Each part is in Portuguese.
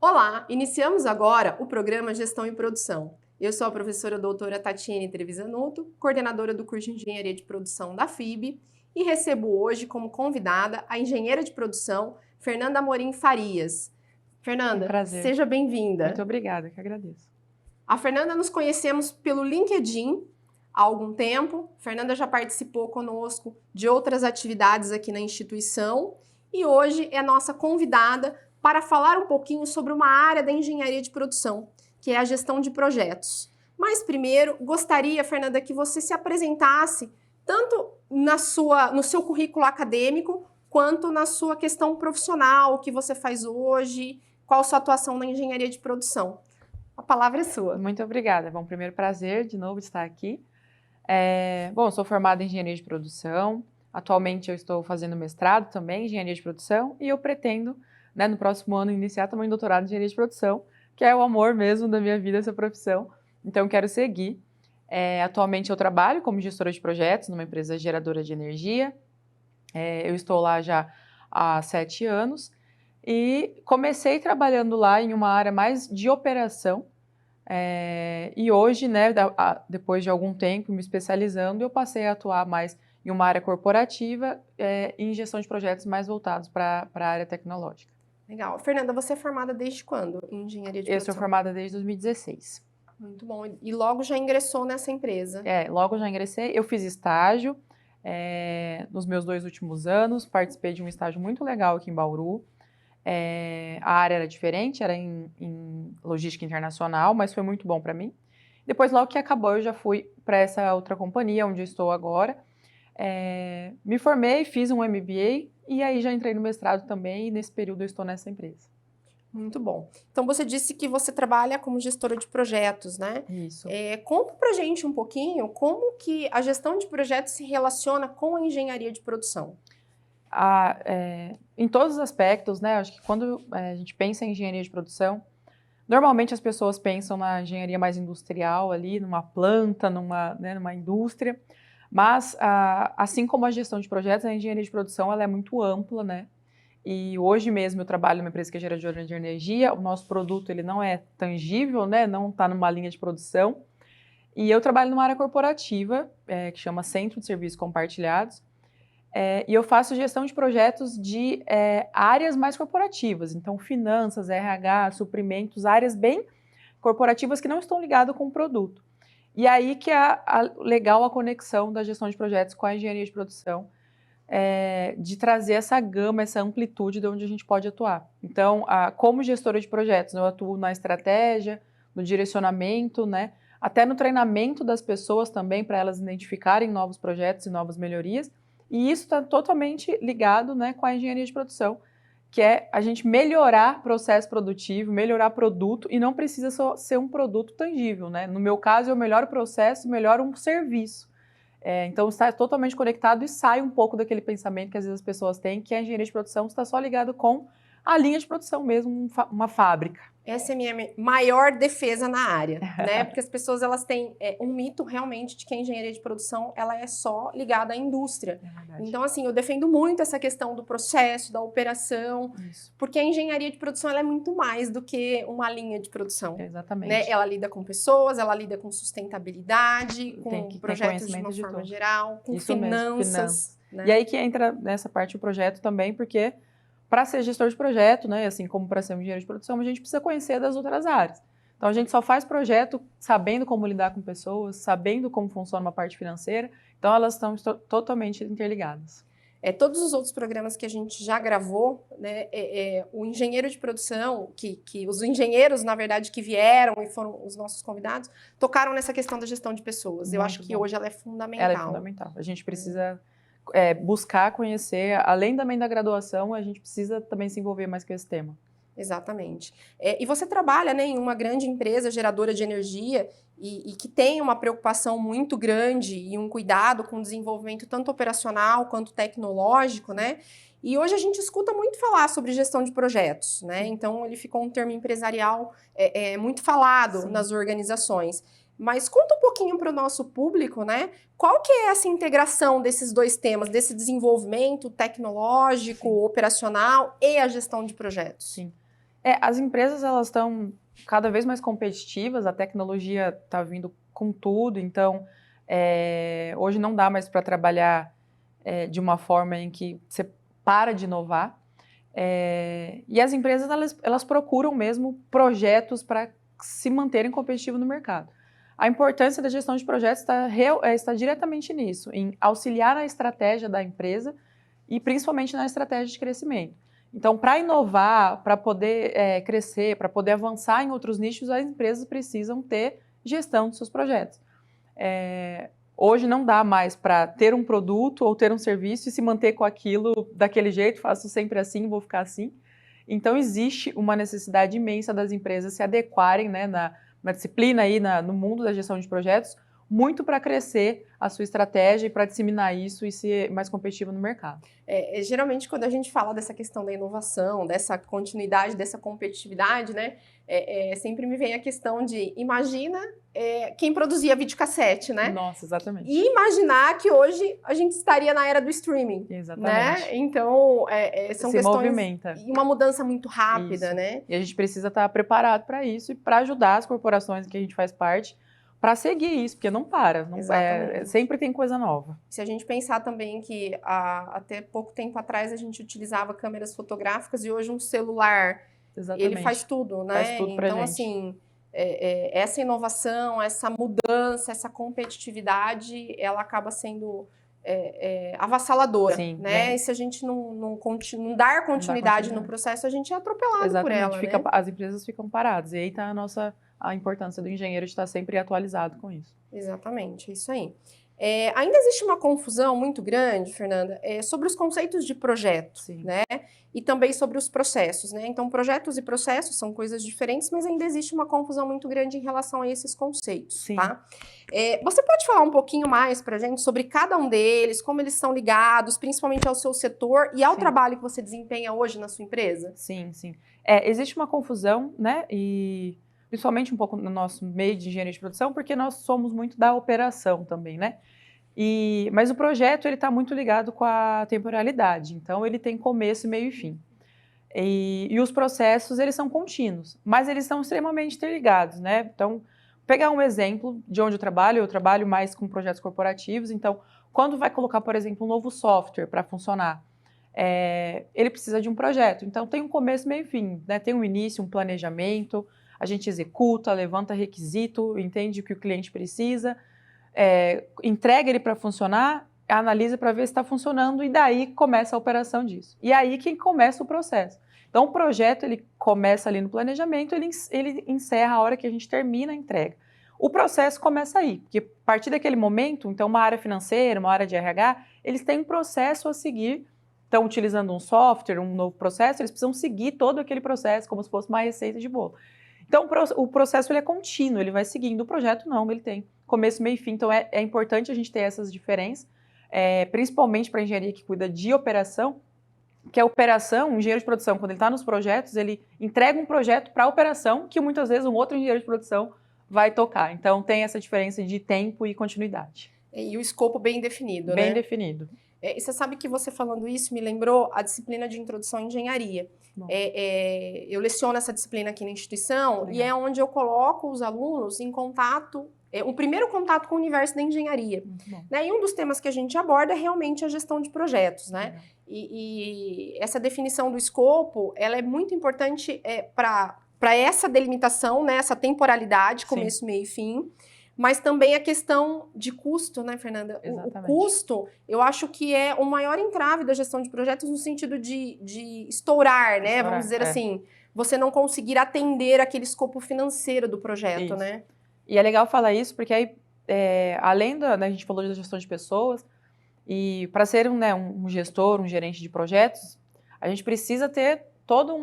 Olá, iniciamos agora o programa Gestão e Produção. Eu sou a professora doutora Tatiane Trevisanuto, coordenadora do curso de Engenharia de Produção da FIB, e recebo hoje como convidada a engenheira de produção Fernanda Amorim Farias. Fernanda, prazer. Seja bem-vinda. Muito obrigada, que agradeço. A Fernanda nos conhecemos pelo LinkedIn há algum tempo. A Fernanda já participou conosco de outras atividades aqui na instituição e hoje é nossa convidada para falar um pouquinho sobre uma área da engenharia de produção, que é a gestão de projetos. Mas primeiro, gostaria, Fernanda, que você se apresentasse tanto no seu currículo acadêmico, quanto na sua questão profissional, o que você faz hoje, qual a sua atuação na engenharia de produção. A palavra é sua. Muito obrigada. Bom, primeiro prazer de novo estar aqui. Bom, eu sou formada em engenharia de produção. Atualmente eu estou fazendo mestrado também em engenharia de produção e eu pretendo, no próximo ano, iniciar também um doutorado em engenharia de produção, que é o amor mesmo da minha vida, essa profissão. Então, quero seguir. Atualmente, eu trabalho como gestora de projetos numa empresa geradora de energia. Eu estou lá já há 7 anos e comecei trabalhando lá em uma área mais de operação. E hoje, depois de algum tempo me especializando, eu passei a atuar mais em uma área corporativa em gestão de projetos mais voltados para a área tecnológica. Legal. Fernanda, você é formada desde quando em engenharia de produção? Eu sou formada desde 2016. Muito bom. E logo já ingressou nessa empresa? Logo já ingressei. Eu fiz estágio nos meus 2 últimos anos, participei de um estágio muito legal aqui em Bauru. A área era diferente, era em logística internacional, mas foi muito bom para mim. Depois, logo que acabou, eu já fui para essa outra companhia, onde eu estou agora. Me formei, fiz um MBA e aí já entrei no mestrado também e nesse período eu estou nessa empresa. Muito bom. Então, você disse que você trabalha como gestora de projetos, né? Isso. Conta pra gente um pouquinho como que a gestão de projetos se relaciona com a engenharia de produção. Em todos os aspectos, acho que quando a gente pensa em engenharia de produção, normalmente as pessoas pensam na engenharia mais industrial ali, numa planta, numa indústria, mas assim como a gestão de projetos, a engenharia de produção ela é muito ampla, E hoje mesmo eu trabalho numa empresa que é geradora de energia, o nosso produto ele não é tangível, não está numa linha de produção, e eu trabalho numa área corporativa, que chama Centro de Serviços Compartilhados, e eu faço gestão de projetos de áreas mais corporativas, então finanças, RH, suprimentos, áreas bem corporativas que não estão ligadas com o produto. E aí que é legal a conexão da gestão de projetos com a engenharia de produção, de trazer essa gama, essa amplitude de onde a gente pode atuar. Então, como gestora de projetos, eu atuo na estratégia, no direcionamento, até no treinamento das pessoas também, para elas identificarem novos projetos e novas melhorias. E isso está totalmente ligado com a engenharia de produção, que é a gente melhorar processo produtivo, melhorar produto, e não precisa só ser um produto tangível. No meu caso, eu melhoro o processo, melhoro um serviço. Então, está totalmente conectado e sai um pouco daquele pensamento que às vezes as pessoas têm, que a engenharia de produção está só ligado com a linha de produção mesmo, uma fábrica. Essa é a minha maior defesa na área, Porque as pessoas elas têm um mito realmente de que a engenharia de produção ela é só ligada à indústria. Então, assim, eu defendo muito essa questão do processo, da operação, porque a engenharia de produção ela é muito mais do que uma linha de produção. Exatamente. Ela lida com pessoas, ela lida com sustentabilidade, com projetos de uma forma geral, com finanças. E aí que entra nessa parte o projeto também, porque para ser gestor de projeto, assim como para ser um engenheiro de produção, a gente precisa conhecer das outras áreas. Então, a gente só faz projeto sabendo como lidar com pessoas, sabendo como funciona uma parte financeira. Então, elas estão totalmente interligadas. Todos os outros programas que a gente já gravou, o engenheiro de produção, que os engenheiros, na verdade, que vieram e foram os nossos convidados, tocaram nessa questão da gestão de pessoas. Eu acho que hoje ela é fundamental. Ela é fundamental. A gente precisa buscar conhecer, além também da graduação, a gente precisa também se envolver mais com esse tema. Exatamente. E você trabalha, né, em uma grande empresa geradora de energia e que tem uma preocupação muito grande e um cuidado com o desenvolvimento tanto operacional quanto tecnológico, né? E hoje a gente escuta muito falar sobre gestão de projetos, né? Então ele ficou um termo empresarial muito falado Sim. nas organizações. Mas conta um pouquinho para o nosso público, né? Qual que é essa integração desses dois temas, desse desenvolvimento tecnológico, Sim. operacional e a gestão de projetos? Sim. As empresas elas estão cada vez mais competitivas, a tecnologia está vindo com tudo, então hoje não dá mais para trabalhar de uma forma em que você para de inovar. E as empresas elas procuram mesmo projetos para se manterem competitivos no mercado. A importância da gestão de projetos está diretamente nisso, em auxiliar a estratégia da empresa e principalmente na estratégia de crescimento. Então, para inovar, para poder crescer, para poder avançar em outros nichos, as empresas precisam ter gestão dos seus projetos. Hoje não dá mais para ter um produto ou ter um serviço e se manter com aquilo daquele jeito, faço sempre assim, vou ficar assim. Então, existe uma necessidade imensa das empresas se adequarem, né, na disciplina aí, no mundo da gestão de projetos, muito para crescer a sua estratégia e para disseminar isso e ser mais competitivo no mercado. Geralmente, quando a gente fala dessa questão da inovação, dessa continuidade, dessa competitividade, né, sempre me vem a questão de, imagina quem produzia videocassete, né? Nossa, exatamente. E imaginar que hoje a gente estaria na era do streaming, Exatamente. né? Então, são Se questões movimenta. E uma mudança muito rápida, Isso. né? E a gente precisa estar preparado para isso e para ajudar as corporações que a gente faz parte para seguir isso, porque não para. Sempre tem coisa nova. Se a gente pensar também que até pouco tempo atrás a gente utilizava câmeras fotográficas e hoje um celular, ele faz tudo, né? Faz tudo pra então, gente. Assim, essa inovação, essa mudança, essa competitividade, ela acaba sendo avassaladora, Sim, né? E se a gente não dar continuidade no processo, a gente é atropelado por ela, né? As empresas ficam paradas. E aí está a importância do engenheiro de estar sempre atualizado com isso. Exatamente, é isso aí. Ainda existe uma confusão muito grande, Fernanda, sobre os conceitos de projeto, Sim. né? E também sobre os processos, né? Então, projetos e processos são coisas diferentes, mas ainda existe uma confusão muito grande em relação a esses conceitos, Sim. Tá? Você pode falar um pouquinho mais pra gente sobre cada um deles, como eles estão ligados, principalmente ao seu setor e ao trabalho que você desempenha hoje na sua empresa? Sim. Existe uma confusão, né? E principalmente um pouco no nosso meio de engenharia de produção, porque nós somos muito da operação também, né? Mas o projeto ele está muito ligado com a temporalidade, então ele tem começo, meio e fim. E os processos eles são contínuos, mas eles são extremamente interligados, né? Então, pegar um exemplo de onde eu trabalho mais com projetos corporativos, então, quando vai colocar, por exemplo, um novo software para funcionar, ele precisa de um projeto, então tem um começo, meio e fim, né? Tem um início, um planejamento, a gente executa, levanta requisito, entende o que o cliente precisa, entrega ele para funcionar, analisa para ver se está funcionando e daí começa a operação disso. E aí que começa o processo. Então, o projeto ele começa ali no planejamento, ele encerra a hora que a gente termina a entrega. O processo começa aí, porque a partir daquele momento, então uma área financeira, uma área de RH, eles têm um processo a seguir, estão utilizando um software, um novo processo, eles precisam seguir todo aquele processo como se fosse uma receita de bolo. Então, o processo ele é contínuo, ele vai seguindo. O projeto não, ele tem começo, meio e fim. Então, é importante a gente ter essas diferenças, principalmente para a engenharia que cuida de operação, que a operação, o engenheiro de produção, quando ele está nos projetos, ele entrega um projeto para a operação que muitas vezes um outro engenheiro de produção vai tocar. Então, tem essa diferença de tempo e continuidade. E o escopo bem definido, né? Bem definido. E você sabe que você falando isso me lembrou a disciplina de introdução à engenharia. Eu leciono essa disciplina aqui na instituição e é onde eu coloco os alunos em contato, o primeiro contato com o universo da engenharia. Né? E um dos temas que a gente aborda é realmente a gestão de projetos, né? E essa definição do escopo, ela é muito importante para essa delimitação, né? Essa temporalidade, começo, meio e fim. Mas também a questão de custo, né, Fernanda? O custo, eu acho que é o maior entrave da gestão de projetos no sentido de estourar, né? Vamos dizer assim, você não conseguir atender aquele escopo financeiro do projeto, né? E é legal falar isso porque aí, além a gente falou da gestão de pessoas, e para ser um gestor, um gerente de projetos, a gente precisa ter todos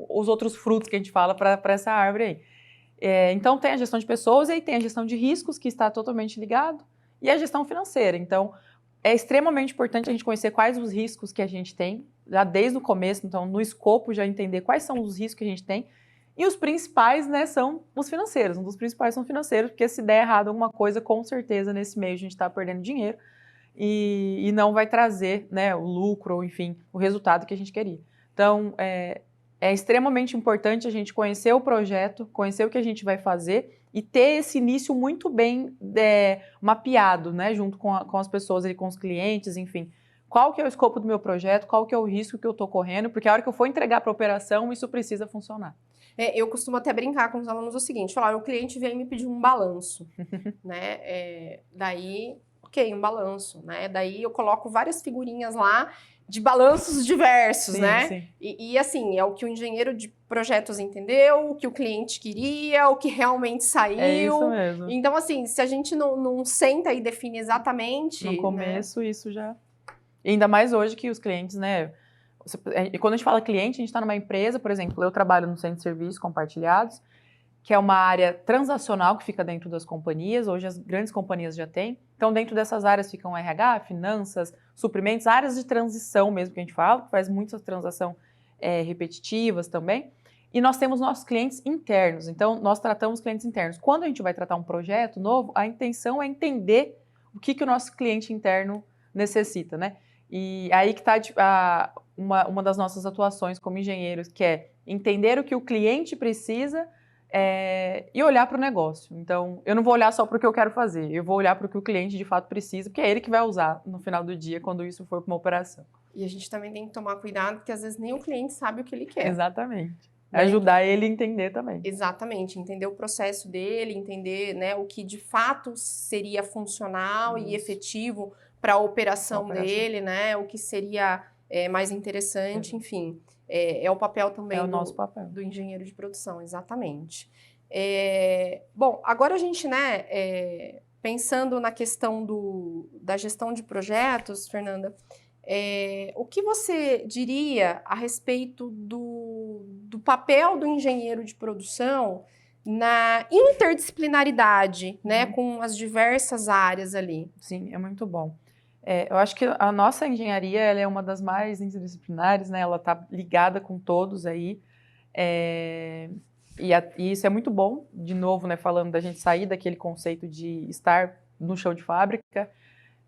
os outros frutos que a gente fala para essa árvore aí. Então, tem a gestão de pessoas e aí tem a gestão de riscos, que está totalmente ligado, e a gestão financeira. Então, é extremamente importante a gente conhecer quais os riscos que a gente tem, já desde o começo, então, no escopo, já entender quais são os riscos que a gente tem. E os principais, né, são os financeiros. Um dos principais são financeiros, porque se der errado alguma coisa, com certeza, nesse meio a gente está perdendo dinheiro e não vai trazer, né, o lucro, ou enfim, o resultado que a gente queria. Então, é extremamente importante a gente conhecer o projeto, conhecer o que a gente vai fazer e ter esse início muito bem mapeado, né, junto com as pessoas, ali, com os clientes, enfim. Qual que é o escopo do meu projeto, qual que é o risco que eu estou correndo, porque a hora que eu for entregar para a operação, isso precisa funcionar. Eu costumo até brincar com os alunos o seguinte, falar, o cliente vem me pedir um balanço, né, daí, ok, um balanço, né, daí eu coloco várias figurinhas lá, de balanços diversos, sim, né? Sim. E assim, é o que o engenheiro de projetos entendeu, o que o cliente queria, o que realmente saiu. É isso mesmo. Então, assim, se a gente não senta e define exatamente... No começo, né? Isso já... E ainda mais hoje que os clientes, né? Quando a gente fala cliente, a gente está numa empresa, por exemplo, eu trabalho no centro de serviços compartilhados, que é uma área transacional que fica dentro das companhias, hoje as grandes companhias já têm. Então, dentro dessas áreas ficam RH, finanças, suprimentos, áreas de transição mesmo que a gente fala, que faz muitas transações repetitivas também. E nós temos nossos clientes internos, então nós tratamos clientes internos. Quando a gente vai tratar um projeto novo, a intenção é entender o que o nosso cliente interno necessita, né? E aí que está uma das nossas atuações como engenheiros, que é entender o que o cliente precisa e olhar para o negócio. Então, eu não vou olhar só para o que eu quero fazer, eu vou olhar para o que o cliente de fato precisa, porque é ele que vai usar no final do dia, quando isso for para uma operação. E a gente também tem que tomar cuidado, porque às vezes nem o cliente sabe o que ele quer. Exatamente. Ajudar ele a entender também. Exatamente, entender o processo dele, entender, né, o que de fato seria funcional e efetivo para a operação dele, né, o que seria mais interessante, enfim. É o papel também o nosso papel. Do engenheiro de produção, exatamente. Bom, agora a gente, né, pensando na questão da gestão de projetos, Fernanda, o que você diria a respeito do papel do engenheiro de produção na interdisciplinaridade, né, com as diversas áreas ali? Sim, é muito bom. Eu acho que a nossa engenharia ela é uma das mais interdisciplinares, né? Ela está ligada com todos aí. E isso é muito bom, de novo, né, falando da gente sair daquele conceito de estar no chão de fábrica.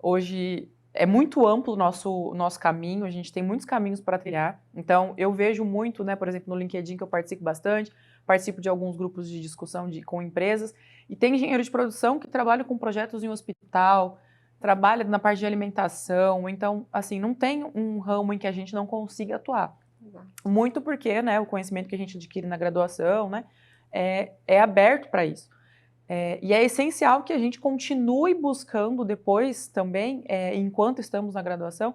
Hoje é muito amplo o nosso caminho, a gente tem muitos caminhos para trilhar. Então, eu vejo muito, né, por exemplo, no LinkedIn, que eu participo bastante, participo de alguns grupos de discussão com empresas, e tem engenheiro de produção que trabalha com projetos em hospital, trabalha na parte de alimentação, então, assim, não tem um ramo em que a gente não consiga atuar. Exato. Muito porque, né, o conhecimento que a gente adquire na graduação, né, é aberto para isso. E é essencial que a gente continue buscando depois também, enquanto estamos na graduação,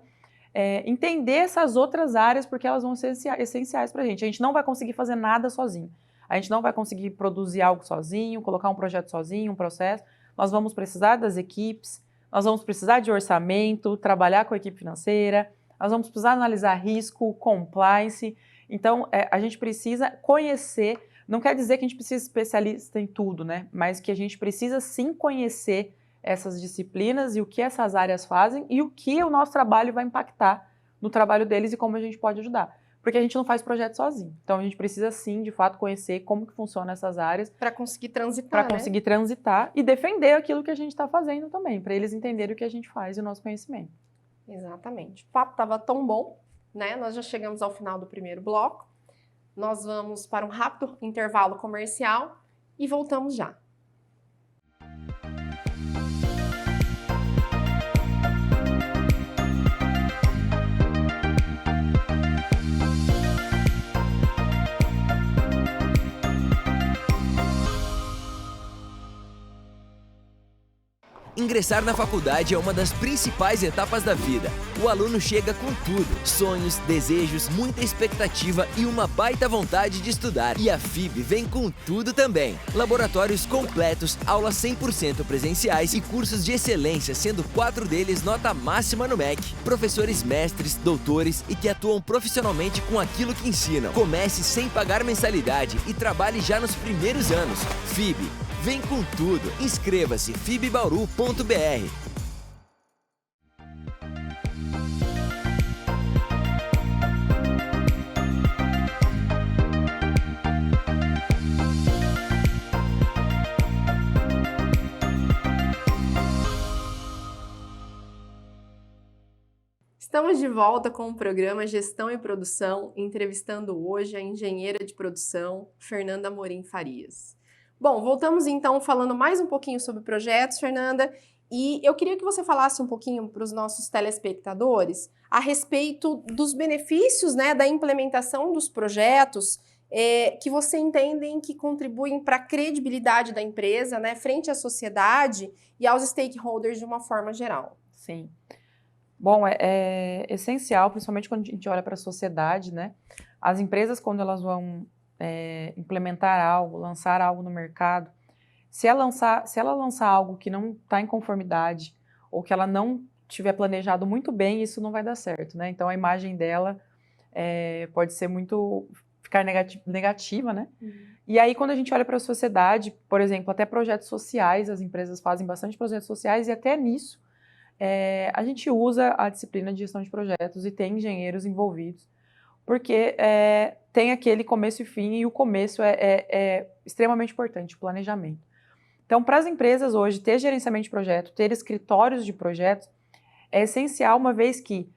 entender essas outras áreas, porque elas vão ser essenciais para a gente. A gente não vai conseguir fazer nada sozinho. A gente não vai conseguir produzir algo sozinho, colocar um projeto sozinho, um processo. Nós vamos precisar das equipes, nós vamos precisar de orçamento, trabalhar com a equipe financeira, nós vamos precisar analisar risco, compliance. Então, a gente precisa conhecer, não quer dizer que a gente precisa ser especialista em tudo, né? Mas que a gente precisa sim conhecer essas disciplinas e o que essas áreas fazem e o que o nosso trabalho vai impactar no trabalho deles e como a gente pode ajudar. Porque a gente não faz projeto sozinho. Então, a gente precisa sim, de fato, conhecer como que funcionam essas áreas. Para conseguir transitar, Para conseguir transitar e defender aquilo que a gente está fazendo também, para eles entenderem o que a gente faz e o nosso conhecimento. Exatamente. O papo estava tão bom, né? Nós já chegamos ao final do primeiro bloco. Nós vamos para um rápido intervalo comercial e voltamos já. Ingressar na faculdade é uma das principais etapas da vida. O aluno chega com tudo: sonhos, desejos, muita expectativa e uma baita vontade de estudar. E a FIB vem com tudo também. Laboratórios completos, aulas 100% presenciais e cursos de excelência, sendo 4 deles nota máxima no MEC. Professores mestres, doutores e que atuam profissionalmente com aquilo que ensinam. Comece sem pagar mensalidade e trabalhe já nos primeiros anos. FIB, vem com tudo. Inscreva-se fibbauru.br. Estamos de volta com o programa Gestão e Produção, entrevistando hoje a engenheira de produção, Fernanda Amorim Farias. Bom, voltamos então falando mais um pouquinho sobre projetos, Fernanda, e eu queria que você falasse um pouquinho para os nossos telespectadores a respeito dos benefícios, né, da implementação dos projetos que você entendem que contribuem para a credibilidade da empresa, né, frente à sociedade e aos stakeholders de uma forma geral. Sim. Bom, é essencial, principalmente quando a gente olha para a sociedade, né? As empresas, quando elas vão implementar algo, lançar algo no mercado, se ela lançar algo que não está em conformidade ou que ela não tiver planejado muito bem, isso não vai dar certo, né? Então, a imagem dela pode ser ficar negativa, né? E aí, quando a gente olha para a sociedade, por exemplo, até projetos sociais, as empresas fazem bastante projetos sociais e até nisso, a gente usa a disciplina de gestão de projetos e tem engenheiros envolvidos, porque tem aquele começo e fim, e o começo é extremamente importante, o planejamento. Então, para as empresas hoje, ter gerenciamento de projeto, ter escritórios de projetos, é essencial, uma vez que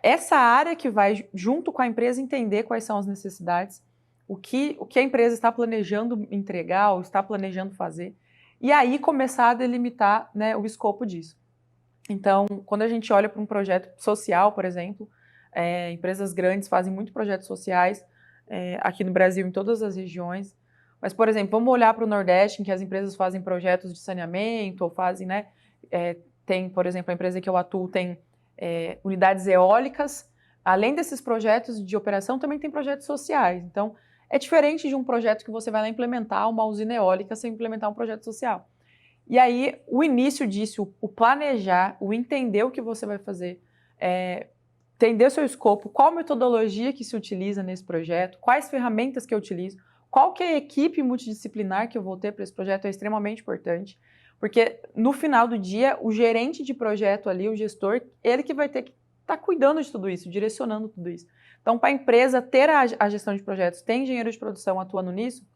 essa área que vai junto com a empresa entender quais são as necessidades, o que a empresa está planejando entregar ou está planejando fazer, e aí começar a delimitar, né, o escopo disso. Então, quando a gente olha para um projeto social, por exemplo, empresas grandes fazem muito projetos sociais aqui no Brasil, em todas as regiões. Mas, por exemplo, vamos olhar para o Nordeste, em que as empresas fazem projetos de saneamento, ou fazem, né? Tem, por exemplo, a empresa que eu atuo tem unidades eólicas. Além desses projetos de operação, também tem projetos sociais. Então, é diferente de um projeto que você vai lá implementar uma usina eólica sem implementar um projeto social. E aí, o início disso, o planejar, o entender o que você vai fazer, entender o seu escopo, qual metodologia que se utiliza nesse projeto, quais ferramentas que eu utilizo, qual que é a equipe multidisciplinar que eu vou ter para esse projeto é extremamente importante, porque no final do dia, o gerente de projeto ali, o gestor, ele que vai ter que estar cuidando de tudo isso, direcionando tudo isso. Então, para a empresa ter a gestão de projetos, tem engenheiro de produção atuando nisso,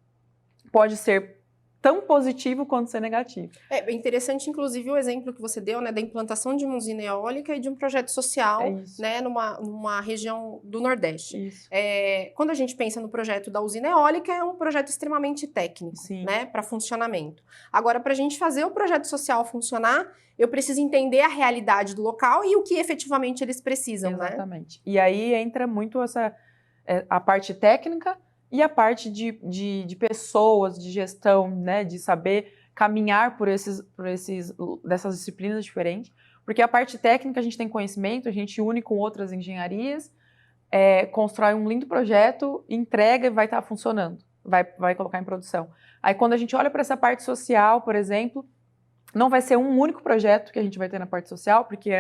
pode ser tão positivo quanto ser negativo. É interessante, inclusive, o exemplo que você deu, né, da implantação de uma usina eólica e de um projeto social, né, numa região do Nordeste. Quando a gente pensa no projeto da usina eólica, é um projeto extremamente técnico, né, para funcionamento. Agora, para a gente fazer o projeto social funcionar, eu preciso entender a realidade do local e o que efetivamente eles precisam, Exatamente. Né? E aí entra muito a parte técnica e a parte de pessoas, de gestão, né, de saber caminhar por dessas disciplinas diferentes, porque a parte técnica a gente tem conhecimento, a gente une com outras engenharias, constrói um lindo projeto, entrega e vai estar funcionando, vai colocar em produção. Aí quando a gente olha para essa parte social, por exemplo, não vai ser um único projeto que a gente vai ter na parte social, porque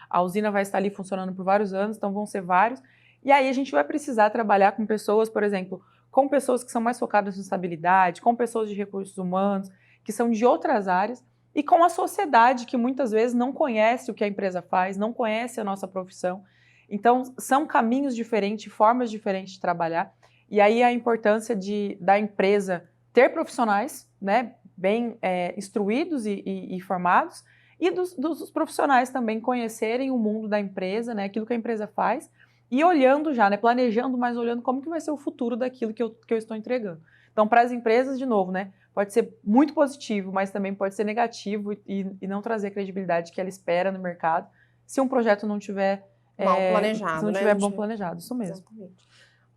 a usina vai estar ali funcionando por vários anos, então vão ser vários, e aí a gente vai precisar trabalhar com pessoas, por exemplo, com pessoas que são mais focadas em estabilidade, com pessoas de recursos humanos, que são de outras áreas, e com a sociedade que muitas vezes não conhece o que a empresa faz, não conhece a nossa profissão. Então, são caminhos diferentes, formas diferentes de trabalhar, e aí a importância da empresa ter profissionais, né, bem instruídos e formados, e dos profissionais também conhecerem o mundo da empresa, né, aquilo que a empresa faz, e olhando já, né, planejando, mas olhando como que vai ser o futuro daquilo que eu estou entregando. Então, para as empresas, de novo, né, pode ser muito positivo, mas também pode ser negativo e não trazer a credibilidade que ela espera no mercado, se um projeto não tiver mal planejado, se não tiver bom planejado, isso mesmo. Exatamente.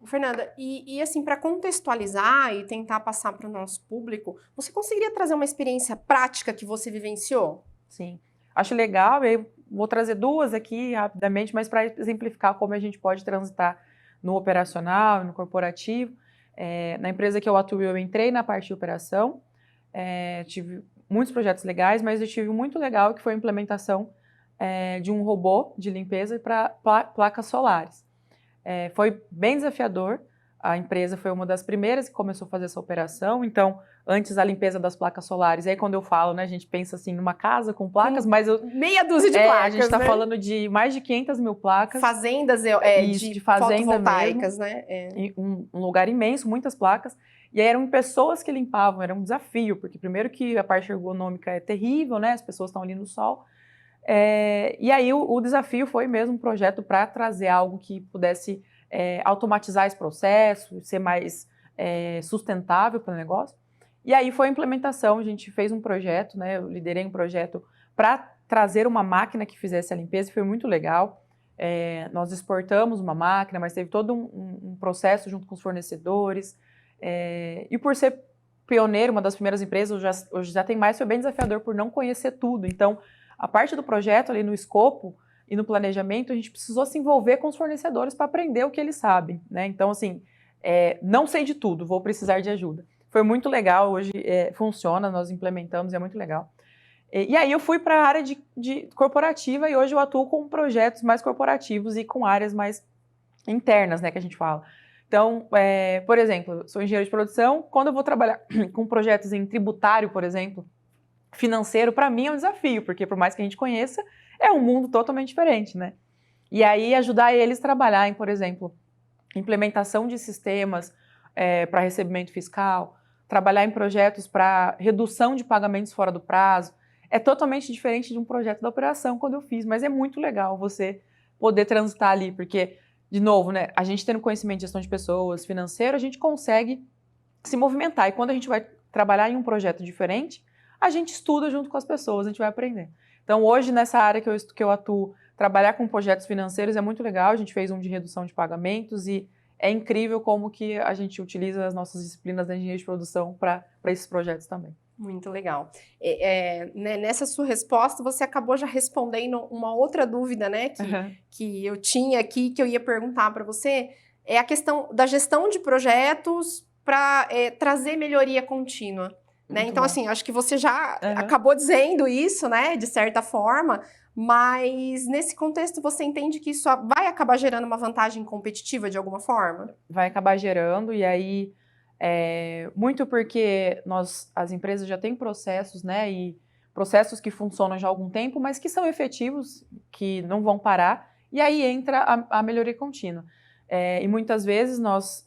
Fernanda, e assim, para contextualizar e tentar passar para o nosso público, você conseguiria trazer uma experiência prática que você vivenciou? Sim. acho legal, e aí vou trazer duas aqui rapidamente, mas para exemplificar como a gente pode transitar no operacional, no corporativo. Na empresa que eu atuo, eu entrei na parte de operação, tive muitos projetos legais, mas eu tive um muito legal que foi a implementação de um robô de limpeza para placas solares. Foi bem desafiador. A empresa foi uma das primeiras que começou a fazer essa operação, então, antes a limpeza das placas solares. E aí, quando eu falo, né, a gente pensa assim, numa casa com placas, mas meia dúzia de placas, a gente está né? falando de mais de 500 mil placas. Fazendas de fazenda fotovoltaicas, mesmo, né? Um lugar imenso, muitas placas. E aí eram pessoas que limpavam, era um desafio, porque primeiro que a parte ergonômica é terrível, né? As pessoas estão ali no sol. E aí o desafio foi mesmo um projeto para trazer algo que pudesse automatizar esse processo, ser mais sustentável para o negócio. E aí foi a implementação, a gente fez um projeto, né? Eu liderei um projeto para trazer uma máquina que fizesse a limpeza, e foi muito legal. Nós exportamos uma máquina, mas teve todo um processo junto com os fornecedores. E por ser pioneiro, uma das primeiras empresas, hoje já tem mais, foi bem desafiador por não conhecer tudo. Então, a parte do projeto ali no escopo e no planejamento, a gente precisou se envolver com os fornecedores para aprender o que eles sabem, né? Então, assim, não sei de tudo, vou precisar de ajuda. Foi muito legal, hoje funciona, nós implementamos, é muito legal. E aí eu fui para a área de corporativa e hoje eu atuo com projetos mais corporativos e com áreas mais internas, né, que a gente fala. Então, por exemplo, sou engenheiro de produção, quando eu vou trabalhar com projetos em tributário, por exemplo, financeiro, para mim é um desafio, porque por mais que a gente conheça, é um mundo totalmente diferente, né? E aí ajudar eles a trabalhar em, por exemplo, implementação de sistemas para recebimento fiscal, trabalhar em projetos para redução de pagamentos fora do prazo, é totalmente diferente de um projeto da operação quando eu fiz, mas é muito legal você poder transitar ali, porque, de novo, né, a gente tendo conhecimento de gestão de pessoas, financeiro, a gente consegue se movimentar, e quando a gente vai trabalhar em um projeto diferente, a gente estuda junto com as pessoas, a gente vai aprender. Então, hoje, nessa área que eu atuo, trabalhar com projetos financeiros é muito legal, a gente fez um de redução de pagamentos e é incrível como que a gente utiliza as nossas disciplinas da engenharia de produção para esses projetos também. Muito legal. Né, nessa sua resposta, você acabou já respondendo uma outra dúvida, né, que eu tinha aqui, que eu ia perguntar para você, é a questão da gestão de projetos para trazer melhoria contínua. Né? Então, assim, acho que você já acabou dizendo isso, né, de certa forma, mas nesse contexto você entende que isso vai acabar gerando uma vantagem competitiva de alguma forma? Vai acabar gerando, e aí, muito porque as empresas já têm processos, né, e processos que funcionam já há algum tempo, mas que são efetivos, que não vão parar, e aí entra a melhoria contínua. E muitas vezes nós,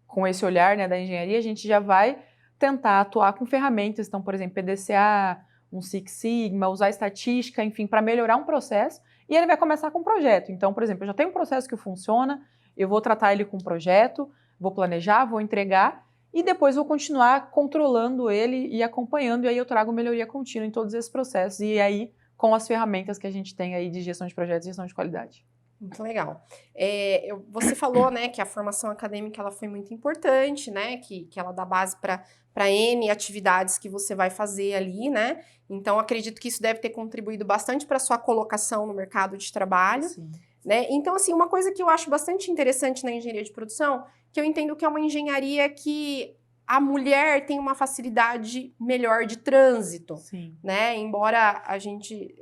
com esse olhar, né, da engenharia, a gente já vai tentar atuar com ferramentas, então, por exemplo, PDCA, um Six Sigma, usar estatística, enfim, para melhorar um processo, e ele vai começar com um projeto. Então, por exemplo, eu já tenho um processo que funciona, eu vou tratar ele com um projeto, vou planejar, vou entregar, e depois vou continuar controlando ele e acompanhando, e aí eu trago melhoria contínua em todos esses processos, e aí com as ferramentas que a gente tem aí de gestão de projetos e gestão de qualidade. Muito legal. Você falou, né, que a formação acadêmica ela foi muito importante, né, que ela dá base para N atividades que você vai fazer ali, né? Então, acredito que isso deve ter contribuído bastante para a sua colocação no mercado de trabalho. Sim. Né? Então, assim, uma coisa que eu acho bastante interessante na engenharia de produção, que eu entendo que é uma engenharia que a mulher tem uma facilidade melhor de trânsito. Sim. Né? Embora a gente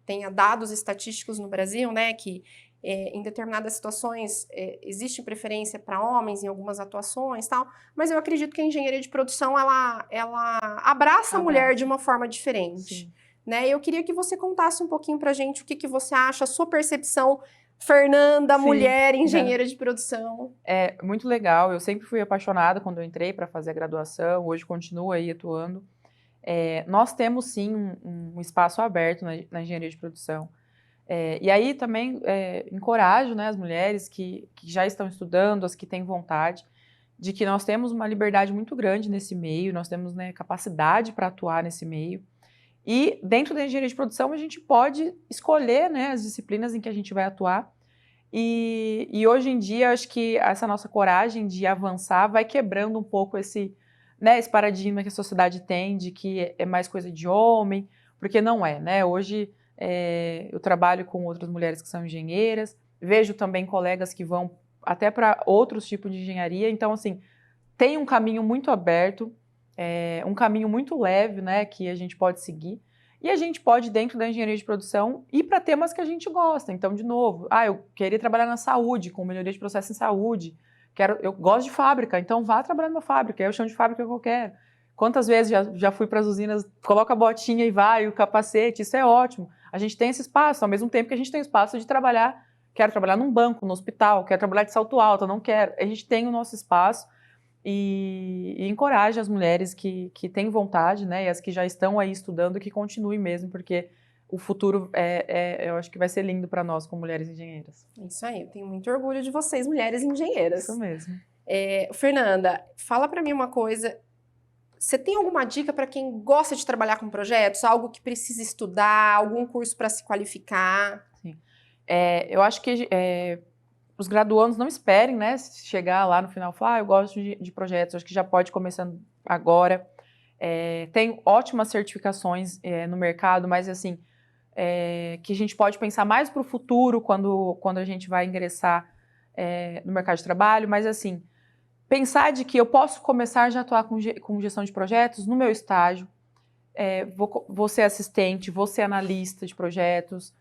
tenha dados estatísticos no Brasil, né, que em determinadas situações existe preferência para homens em algumas atuações, tal, mas eu acredito que a engenharia de produção ela abraça a mulher de uma forma diferente. Né? Eu queria que você contasse um pouquinho para a gente o que você acha, a sua percepção, Fernanda, mulher, engenheira de produção. É muito legal, eu sempre fui apaixonada quando eu entrei para fazer a graduação, hoje continuo aí atuando. Nós temos sim um espaço aberto na engenharia de produção. E aí também encorajo, né, as mulheres que já estão estudando, as que têm vontade, de que nós temos uma liberdade muito grande nesse meio, nós temos, né, capacidade para atuar nesse meio. E dentro da engenharia de produção a gente pode escolher, né, as disciplinas em que a gente vai atuar. E hoje em dia acho que essa nossa coragem de avançar vai quebrando um pouco esse paradigma que a sociedade tem de que é mais coisa de homem, porque não é, né? Hoje eu trabalho com outras mulheres que são engenheiras, vejo também colegas que vão até para outros tipos de engenharia, então, assim, tem um caminho muito aberto, um caminho muito leve, né, que a gente pode seguir, e a gente pode, dentro da engenharia de produção, ir para temas que a gente gosta. Então, de novo, eu queria trabalhar na saúde, com melhoria de processo em saúde, eu gosto de fábrica, então vá trabalhar numa fábrica, é o chão de fábrica que eu quero. Quantas vezes já fui para as usinas, coloca a botinha e vai, o capacete, isso é ótimo. A gente tem esse espaço, ao mesmo tempo que a gente tem espaço de trabalhar, quero trabalhar num banco, no hospital, quero trabalhar de salto alto, não quero. A gente tem o nosso espaço e encoraja as mulheres que têm vontade, né, e as que já estão aí estudando, que continuem mesmo, porque o futuro eu acho que vai ser lindo para nós, como mulheres engenheiras. Isso aí, eu tenho muito orgulho de vocês, mulheres engenheiras. Isso mesmo. Fernanda, fala para mim uma coisa. Você tem alguma dica para quem gosta de trabalhar com projetos? Algo que precisa estudar, algum curso para se qualificar? Sim. Eu acho que os graduandos não esperem, né, chegar lá no final e falar, eu gosto de projetos, acho que já pode começando agora. Tem ótimas certificações no mercado, mas assim, que a gente pode pensar mais para o futuro quando a gente vai ingressar no mercado de trabalho, mas assim, pensar de que eu posso começar já a atuar com gestão de projetos no meu estágio, vou ser assistente, vou ser analista de projetos,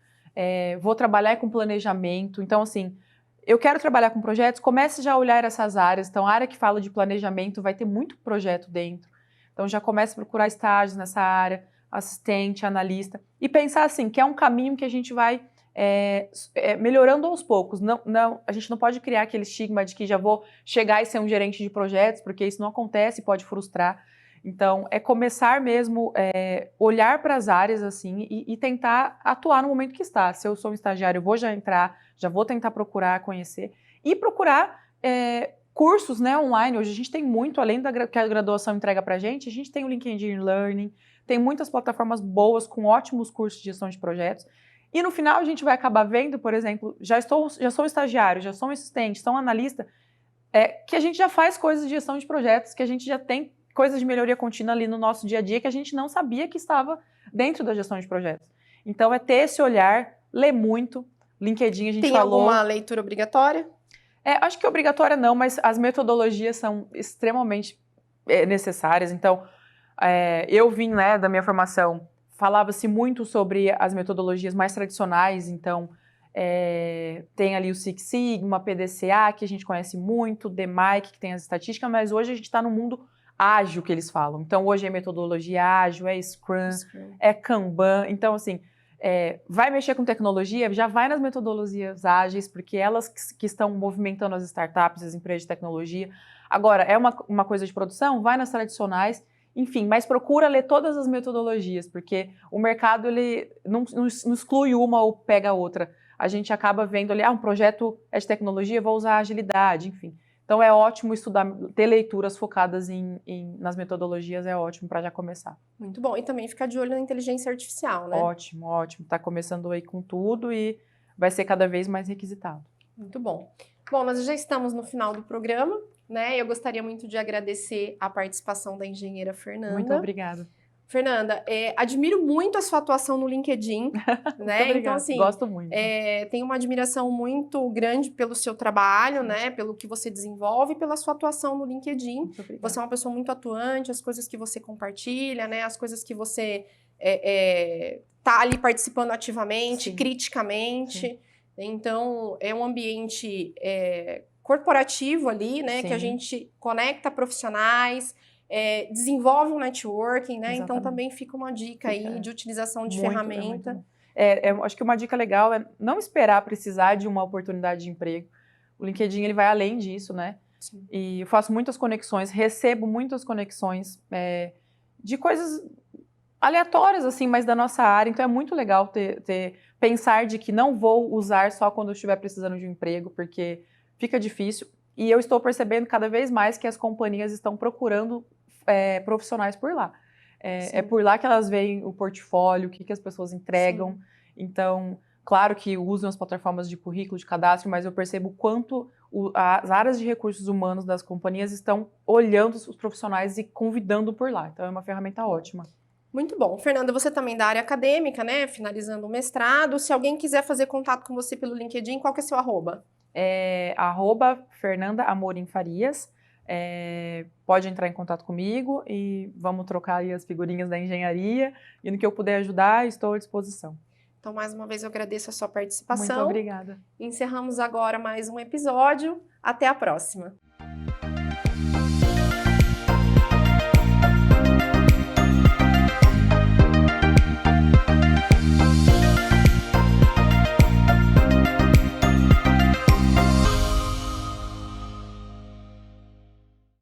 vou trabalhar com planejamento. Então, assim, eu quero trabalhar com projetos, comece já a olhar essas áreas. Então, a área que fala de planejamento vai ter muito projeto dentro. Então, já comece a procurar estágios nessa área, assistente, analista, e pensar assim, que é um caminho que a gente vai melhorando aos poucos. Não, a gente não pode criar aquele estigma de que já vou chegar e ser um gerente de projetos, porque isso não acontece e pode frustrar. Então, começar mesmo, olhar para as áreas assim e tentar atuar no momento que está. Se eu sou um estagiário, eu vou já entrar, já vou tentar procurar, conhecer e procurar cursos, né, online. Hoje a gente tem muito, além da que a graduação entrega para a gente tem o LinkedIn Learning, tem muitas plataformas boas com ótimos cursos de gestão de projetos. E no final a gente vai acabar vendo, por exemplo, já sou estagiário, já sou um assistente, sou um analista, que a gente já faz coisas de gestão de projetos, que a gente já tem coisas de melhoria contínua ali no nosso dia a dia que a gente não sabia que estava dentro da gestão de projetos. Então, ter esse olhar, ler muito. LinkedIn a gente falou... Tem alguma leitura obrigatória? Acho que obrigatória não, mas as metodologias são extremamente necessárias. Então, eu vim, né, da minha formação, falava-se muito sobre as metodologias mais tradicionais. Então, tem ali o Six Sigma, PDCA, que a gente conhece muito, DMAIC, que tem as estatísticas, mas hoje a gente está no mundo ágil, que eles falam. Então, hoje é metodologia ágil, é Scrum, é Kanban. Então, assim, vai mexer com tecnologia, já vai nas metodologias ágeis, porque elas que estão movimentando as startups, as empresas de tecnologia. Agora, é uma coisa de produção, vai nas tradicionais, enfim, mas procura ler todas as metodologias, porque o mercado ele não exclui uma ou pega a outra. A gente acaba vendo ali, um projeto é de tecnologia, vou usar agilidade, enfim. Então, é ótimo estudar, ter leituras focadas nas metodologias, é ótimo para já começar. Muito bom. E também ficar de olho na inteligência artificial, né? Ótimo, ótimo. Está começando aí com tudo e vai ser cada vez mais requisitado. Muito bom. Bom, nós já estamos no final do programa, né? Eu gostaria muito de agradecer a participação da engenheira Fernanda. Muito obrigada. Fernanda, admiro muito a sua atuação no LinkedIn, né? Então, assim, gosto muito. Tenho uma admiração muito grande pelo seu trabalho, né? Pelo que você desenvolve e pela sua atuação no LinkedIn. Você é uma pessoa muito atuante, as coisas que você compartilha, né? As coisas que você tá ali participando ativamente, Sim. criticamente. Sim. Então, é um ambiente corporativo ali, né? Sim. Que a gente conecta profissionais, desenvolve um networking, né? Exatamente. Então também fica uma dica aí de utilização de ferramenta. Acho que uma dica legal é não esperar precisar de uma oportunidade de emprego. O LinkedIn ele vai além disso, né? Sim. E eu faço muitas conexões, recebo muitas conexões de coisas aleatórias, assim, mas da nossa área. Então é muito legal pensar de que não vou usar só quando eu estiver precisando de um emprego, porque fica difícil. E eu estou percebendo cada vez mais que as companhias estão procurando profissionais por lá. É por lá que elas veem o portfólio, o que as pessoas entregam. Sim. Então, claro que usam as plataformas de currículo, de cadastro, mas eu percebo quanto as áreas de recursos humanos das companhias estão olhando os profissionais e convidando por lá. Então, é uma ferramenta ótima. Muito bom. Fernanda, você também da área acadêmica, né? Finalizando o mestrado. Se alguém quiser fazer contato com você pelo LinkedIn, qual que é seu arroba? @Fernanda Amorim Farias. Pode entrar em contato comigo e vamos trocar aí as figurinhas da engenharia. E no que eu puder ajudar, estou à disposição. Então, mais uma vez, eu agradeço a sua participação. Muito obrigada. Encerramos agora mais um episódio. Até a próxima.